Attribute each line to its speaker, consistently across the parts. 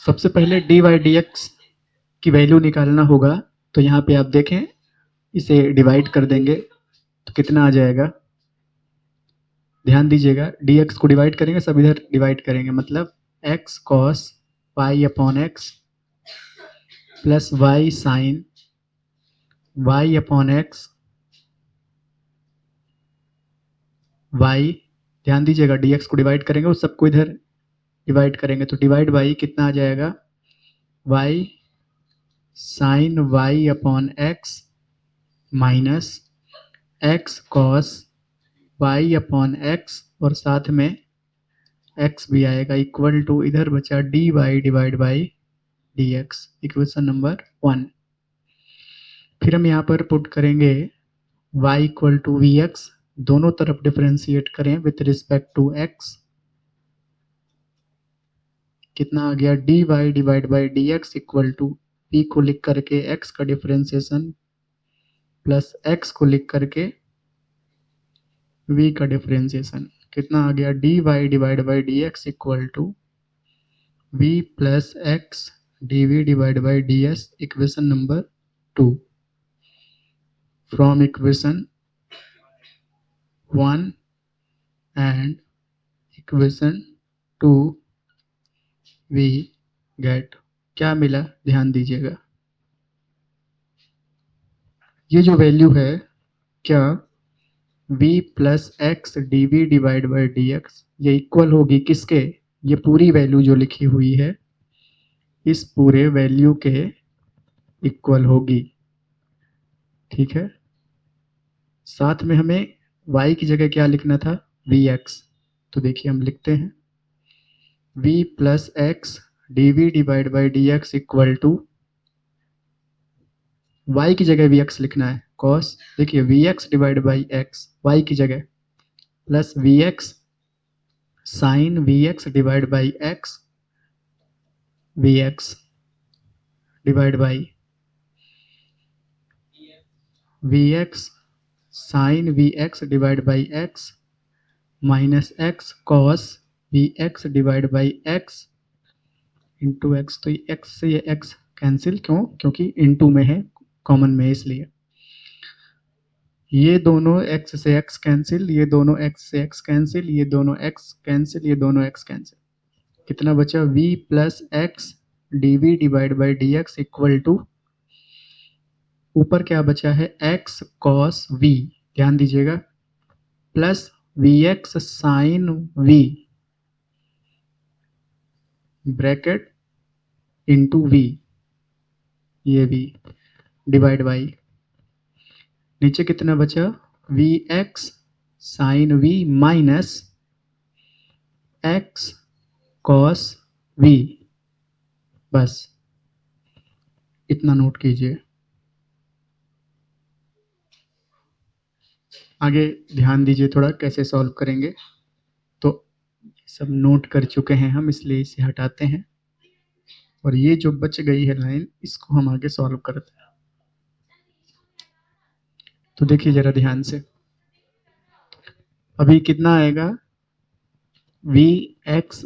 Speaker 1: सबसे पहले D Y D x की वैल्यू निकालना होगा, तो यहाँ पे आप देखें इसे डिवाइड कर देंगे तो कितना आ जाएगा, ध्यान दीजिएगा, डी एक्स को डिवाइड करेंगे सब इधर डिवाइड करेंगे, मतलब x cos y upon x plus y sine y upon x y, ध्यान दीजिएगा डी एक्स को डिवाइड करेंगे उस सबको इधर डिवाइड करेंगे तो डिवाइड बाई कितना आ जाएगा, y sine y upon x minus x cos y upon x और साथ में एक्स भी आएगा इक्वल टू इधर बचा d y divide by d x, equation number 1। फिर हम यहाँ पर पुट करेंगे y equal to v x, दोनों तरफ डिफरेंशिएट करें विथ रिस्पेक्ट टू x, कितना आ गया d y divide by d x equal to p को लिख करके x का डिफरेंशिएशन प्लस x को लिख करके v का डिफरेंशिएशन, कितना आ गया d y divide by d x equal to v plus x d v divide by d s, equation number 2। From equation 1 and equation 2 we get, क्या मिला ध्यान दीजिएगा, ये जो वैल्यू है क्या v plus x d v divide by d x ये equal होगी किसके, ये पूरी वैल्यू जो लिखी हुई है इस पूरे वैल्यू के इक्वल होगी, ठीक है। साथ में हमें y की जगह क्या लिखना था, vx, तो देखिए हम लिखते हैं v plus x d v divide by d x equal to, y की जगह vx लिखना है कॉस, देखिए vx divide by x y की जगह plus vx sine vx divide by x vx divide by vx sine vx divide by x minus x cos vx divide by x into x, तो x से ये x cancel, क्यों, क्योंकि into में है common में इसलिए, ये दोनों x से x कैंसिल, ये दोनों x से x कैंसिल, ये दोनों x कैंसिल, ये दोनों x कैंसिल, कितना बचा v plus x d v divide by d x equal to, ऊपर क्या बचा है x कॉस v, ध्यान दीजिएगा, plus vx sine v bracket into v, ये v डिवाइड बाई, नीचे कितना बचा vx sine v minus x cos v, बस इतना नोट कीजिए। आगे ध्यान दीजिए थोड़ा कैसे सॉल्व करेंगे, तो सब नोट कर चुके हैं हम इसलिए इसे हटाते हैं और ये जो बच गई है लाइन इसको हम आगे सॉल्व करते हैं। तो देखिए जरा ध्यान से, अभी कितना आएगा v x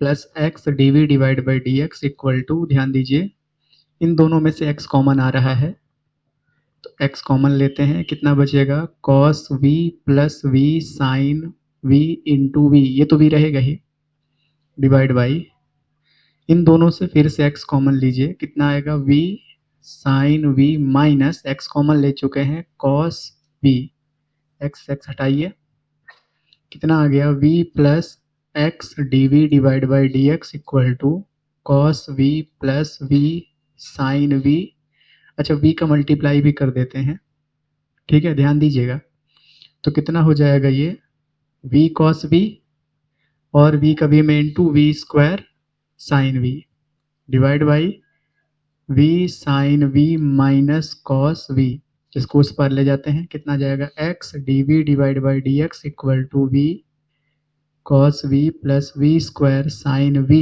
Speaker 1: plus x d v divide by d x equal to, ध्यान दीजिए इन दोनों में से x कॉमन आ रहा है तो x कॉमन लेते हैं, कितना बचेगा cos v plus v sine v into v, ये तो v रहेगा ही, डिवाइड बाई इन दोनों से फिर से x कॉमन लीजिए, कितना आएगा v sine v minus x common ले चुके हैं cos v, x हटाइए, कितना आ गया v plus x d v divide by d x equal to cos v plus v sine v, अच्छा v का मल्टीप्लाई भी कर देते हैं, ठीक है, ध्यान दीजिएगा, तो कितना हो जाएगा ये v cos v और v का v में into v square sine v divide by v sine v minus cos v, जिसको उस पर ले जाते हैं, कितना जाएगा x d v divide by d x equal to v cos v plus v square sine v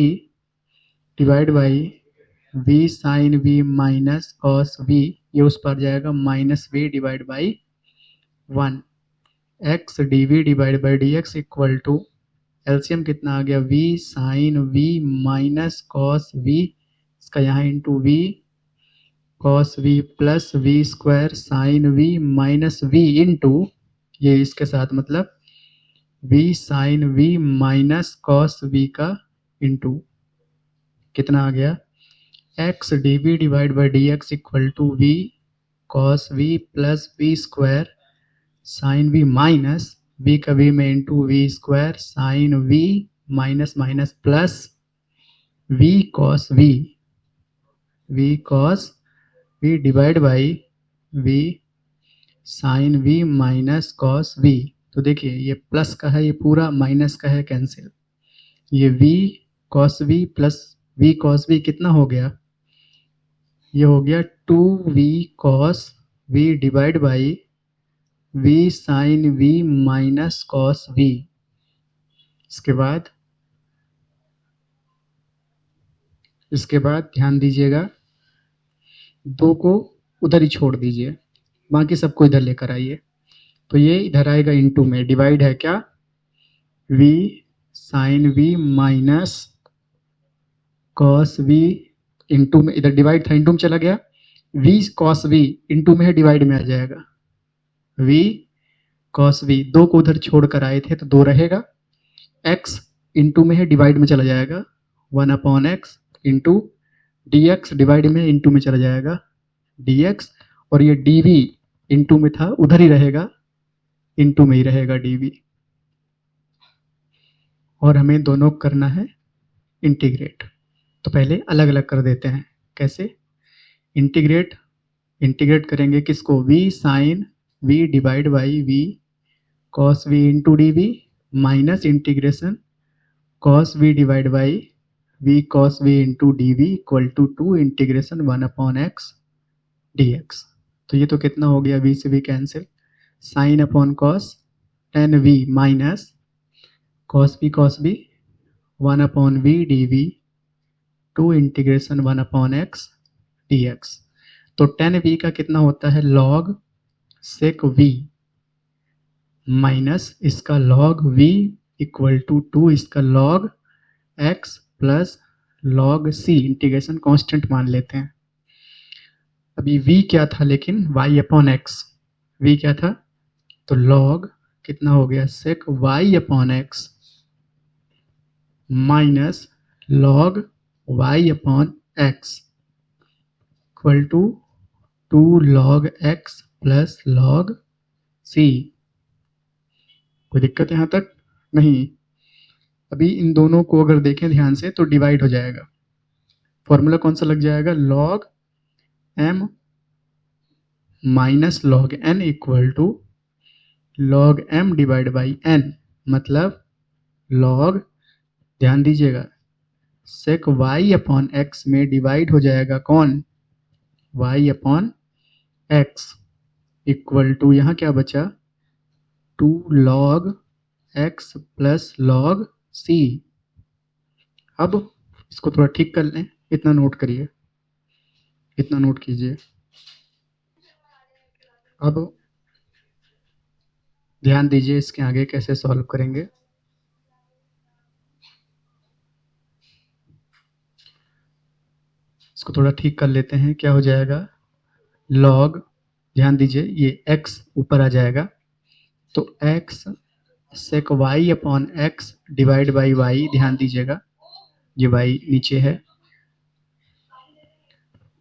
Speaker 1: divide by v sine v minus cos v, ये उस पर जाएगा minus v divide by 1, x d v divide by d x equal to LCM कितना आ गया, v sine v minus cos v, इसका यहाँ into v cos v plus v square sine v minus v into ये इसके साथ मतलब v sine v minus cos v का इंटू कितना आ गया, x dv divide by d x equal to v cos v plus v square sine v minus v का v में into v square sine v minus minus plus v cos v divide by v sine v minus cos v। तो देखिए ये plus का है, ये पूरा minus का है, कैंसिल। ये v cos v plus v cos v कितना हो गया, ये हो गया 2v cos v divide by v sine v minus cos v। इसके बाद ध्यान दीजिएगा, दो को उधर ही छोड़ दीजिए, बाकी सबको इधर लेकर आइए। तो ये इधर आएगा इंटू में, डिवाइड है क्या, v sine v minus cos v into में, इधर डिवाइड था इंटू में चला गया, v कॉस v इंटू में है, डिवाइड में आ जाएगा v कॉस v। दो को उधर छोड़ कर आए थे तो दो रहेगा, x इंटू में है, डिवाइड में चला जाएगा 1/x इंटू dx डिवाइड में इंटू में चला जाएगा dx, और ये dv इंटू में था उधर ही रहेगा, इंटू में ही रहेगा dv। और हमें दोनों करना है इंटीग्रेट, तो पहले अलग अलग कर देते हैं। कैसे इंटीग्रेट करेंगे किसको, v sine v divide by v cos v into d v minus integration cos v divide by v cos v into d v equal to 2 integration 1/x dx। तो ये तो कितना हो गया, v से v cancel, sine upon cos tan v minus cos v 1/v dv 2 integration 1/x dx। तो tan v का कितना होता है, log sec v माइनस इसका log v इक्वल टू 2 इसका log x plus log c, integration constant मान लेते हैं। अभी v क्या था, लेकिन y अपॉन x, v क्या था, तो log कितना हो गया, sec y upon x minus log y upon x equal to 2 log x plus log c। कोई दिक्कत यहाँ तक नहीं। अभी इन दोनों को अगर देखें ध्यान से तो डिवाइड हो जाएगा, फॉर्मूला कौन सा लग जाएगा, log m minus log n equal to log m divide by n, मतलब log, ध्यान दीजिएगा, sec y अपॉन x में डिवाइड हो जाएगा कौन, y upon x equal to यहाँ क्या बचा, 2 log x plus log c। अब इसको थोड़ा ठीक कर लें, इतना नोट करिए, इतना नोट कीजिए। अब ध्यान दीजिए इसके आगे कैसे सॉल्व करेंगे। इसको थोड़ा ठीक कर लेते हैं, क्या हो जाएगा, log, ध्यान दीजिए ये x ऊपर आ जाएगा, तो x sec y upon x divide by y, ध्यान दीजिएगा ये y नीचे है,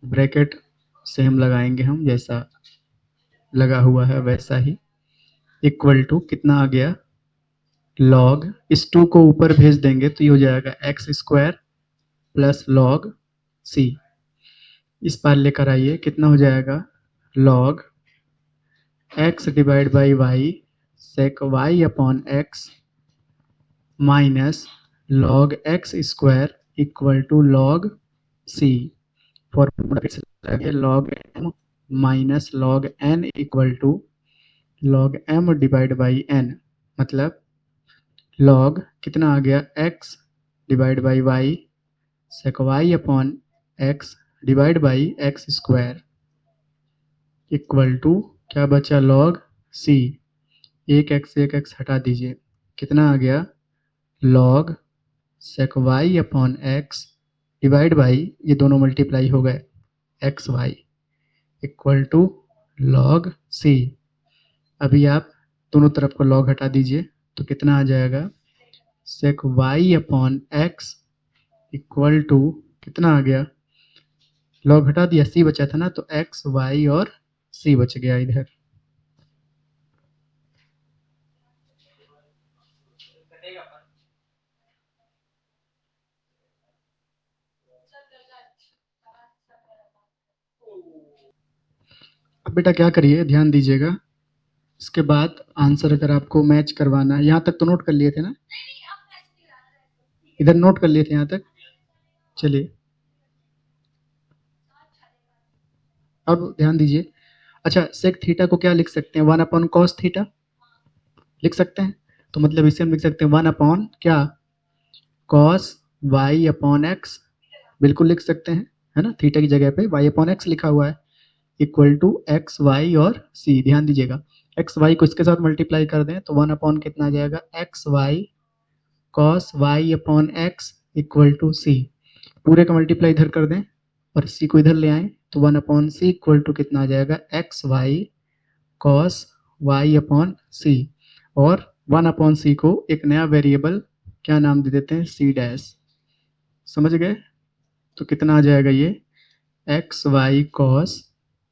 Speaker 1: ब्रैकेट सेम लगाएंगे हम, जैसा लगा हुआ है वैसा ही, इक्वल टू कितना आ गया, log, इस 2 को ऊपर भेज देंगे तो ये हो जाएगा x square plus log c। इस पार लेकर आइए, कितना हो जाएगा, log x divide by y sec y upon x minus log x square equal to log c। Formula log m minus log n equal to log m divide by n, मतलब log कितना आ गया, x divide by y sec y upon x divide by x square equal to क्या बचा, log c। एक x हटा दीजिए, कितना आ गया, log sec y upon x divide by ये दोनों मल्टीप्लाई हो गए x y equal to log c। अभी आप दोनों तरफ को log हटा दीजिए तो कितना आ जाएगा sec y upon x equal to कितना आ गया, log हटा दिया c बचा था ना, तो x y और c बच गया इधर। अब बेटा क्या करिए, ध्यान दीजिएगा, इसके बाद आंसर अगर आपको मैच करवाना है, यहाँ तक तो नोट कर लिए थे ना, इधर नोट कर लिए थे यहाँ तक, चलिए अब ध्यान दीजिए। अच्छा, सेक थीटा को क्या लिख सकते हैं, 1 अपॉन कॉस थीटा लिख सकते हैं, तो मतलब इसे हम लिख सकते हैं 1 अपॉन क्या, कॉस वाई अपॉन एक्स, बिल्कुल लिख सकते हैं, है ना, थीटा की जगह पे वाई अपॉन एक्स लिखा हुआ है, इक्वल टू एक्स वाई और सी। ध्यान दीजिएगा, एक्स वाई को इसके साथ मल्टीप्लाई कर दें तो 1 अपॉन कितना आ जाएगा, x y cos y upon x equal to c. पूरे का मल्टीप्लाई इधर कर दें और सी को इधर ले आएं तो 1 अपॉन सी इक्वल टू कितना आ जाएगा, x y cos y upon c. और 1 अपॉन सी को एक नया वेरिएबल क्या नाम दे देते हैं, सी डैश। समझ गए, तो कितना आ जाएगा ये, x y cos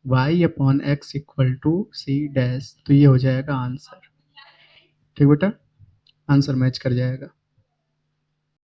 Speaker 1: y upon x equal to c dash. तो ये हो जाएगा आंसर। ठीक बेटा, आंसर मैच कर जाएगा।